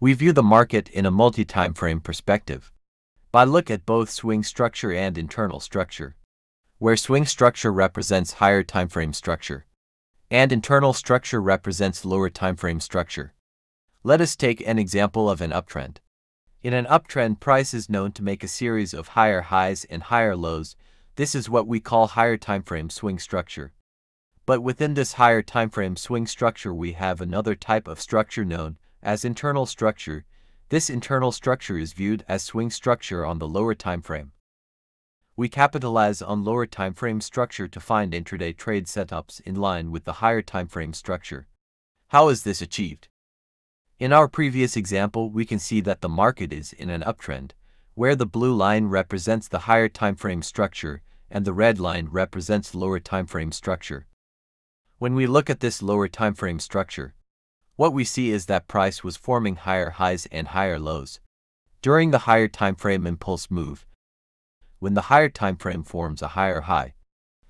We view the market in a multi-time frame perspective. By look at both swing structure and internal structure, where swing structure represents higher timeframe structure, and internal structure represents lower timeframe structure. Let us take an example of an uptrend. In an uptrend, price is known to make a series of higher highs and higher lows. This is what we call higher timeframe swing structure. But within this higher timeframe swing structure, we have another type of structure known as internal structure. This internal structure is viewed as swing structure on the lower timeframe. We capitalize on lower timeframe structure to find intraday trade setups in line with the higher timeframe structure. How is this achieved? In our previous example, we can see that the market is in an uptrend, where the blue line represents the higher timeframe structure and the red line represents lower timeframe structure. When we look at this lower timeframe structure, what we see is that price was forming higher highs and higher lows during the higher timeframe impulse move. When the higher timeframe forms a higher high,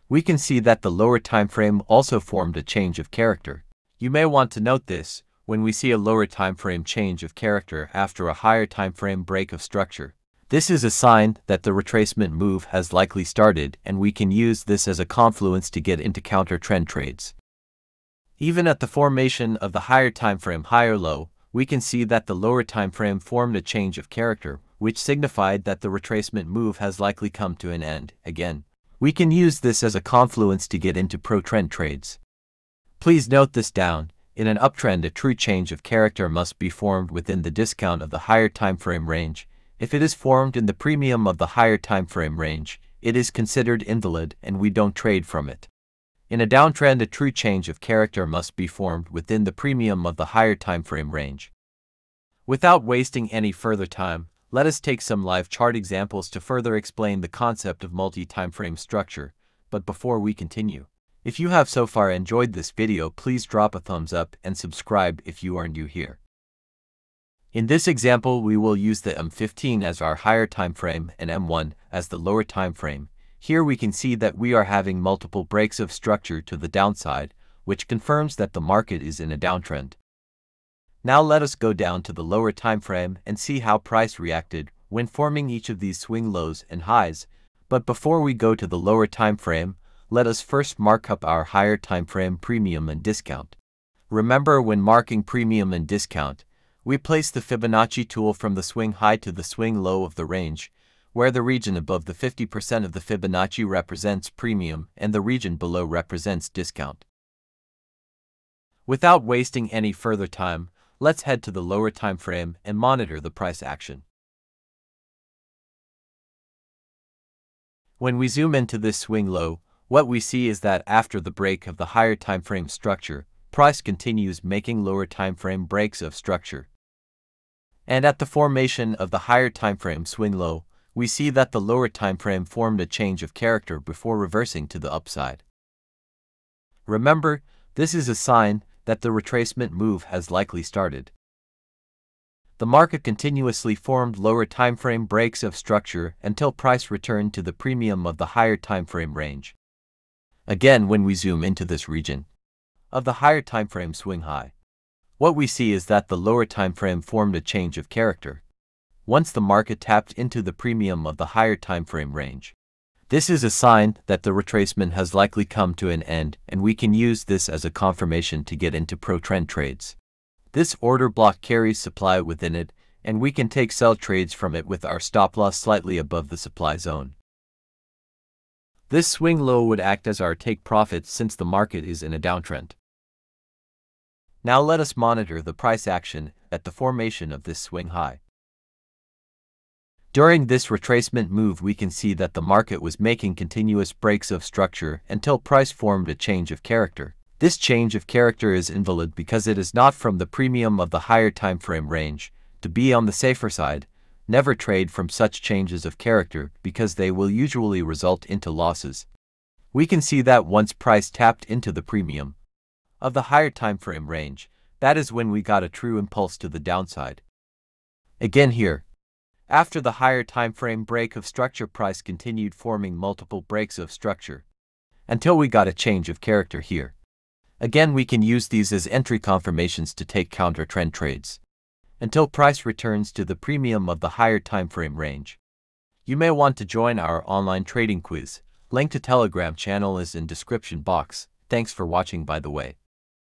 we can see that the lower timeframe also formed a change of character. You may want to note this when we see a lower timeframe change of character after a higher timeframe break of structure. This is a sign that the retracement move has likely started, and we can use this as a confluence to get into counter trend trades. Even at the formation of the higher timeframe higher low, we can see that the lower timeframe formed a change of character, which signified that the retracement move has likely come to an end. Again, we can use this as a confluence to get into pro-trend trades. Please note this down. In an uptrend, a true change of character must be formed within the discount of the higher timeframe range. If it is formed in the premium of the higher timeframe range, it is considered invalid and we don't trade from it. In a downtrend, a true change of character must be formed within the premium of the higher timeframe range. Without wasting any further time, let us take some live chart examples to further explain the concept of multi-timeframe structure. But before we continue, if you have so far enjoyed this video, please drop a thumbs up and subscribe if you are new here. In this example, we will use the M15 as our higher timeframe and M1 as the lower timeframe. Here we can see that we are having multiple breaks of structure to the downside, which confirms that the market is in a downtrend. Now let us go down to the lower timeframe and see how price reacted when forming each of these swing lows and highs. But before we go to the lower timeframe, let us first mark up our higher timeframe premium and discount. Remember, when marking premium and discount, we place the Fibonacci tool from the swing high to the swing low of the range, where the region above the 50% of the Fibonacci represents premium and the region below represents discount. Without wasting any further time, let's head to the lower time frame and monitor the price action. When we zoom into this swing low, what we see is that after the break of the higher time frame structure, price continues making lower time frame breaks of structure. And at the formation of the higher time frame swing low, we see that the lower time frame formed a change of character before reversing to the upside. Remember, this is a sign that the retracement move has likely started. The market continuously formed lower time frame breaks of structure until price returned to the premium of the higher time frame range. Again, when we zoom into this region of the higher time frame swing high, what we see is that the lower time frame formed a change of character once the market tapped into the premium of the higher time frame range. This is a sign that the retracement has likely come to an end, and we can use this as a confirmation to get into pro-trend trades. This order block carries supply within it, and we can take sell trades from it with our stop loss slightly above the supply zone. This swing low would act as our take profit since the market is in a downtrend. Now let us monitor the price action at the formation of this swing high. During this retracement move, we can see that the market was making continuous breaks of structure until price formed a change of character. This change of character is invalid because it is not from the premium of the higher time frame range. To be on the safer side, never trade from such changes of character because they will usually result into losses. We can see that once price tapped into the premium of the higher time frame range, that is when we got a true impulse to the downside. Again here, after the higher time frame break of structure, price continued forming multiple breaks of structure until we got a change of character here. Again, we can use these as entry confirmations to take counter trend trades. until price returns to the premium of the higher timeframe range. You may want to join our online trading quiz. Link to Telegram channel is in description box. Thanks for watching by the way.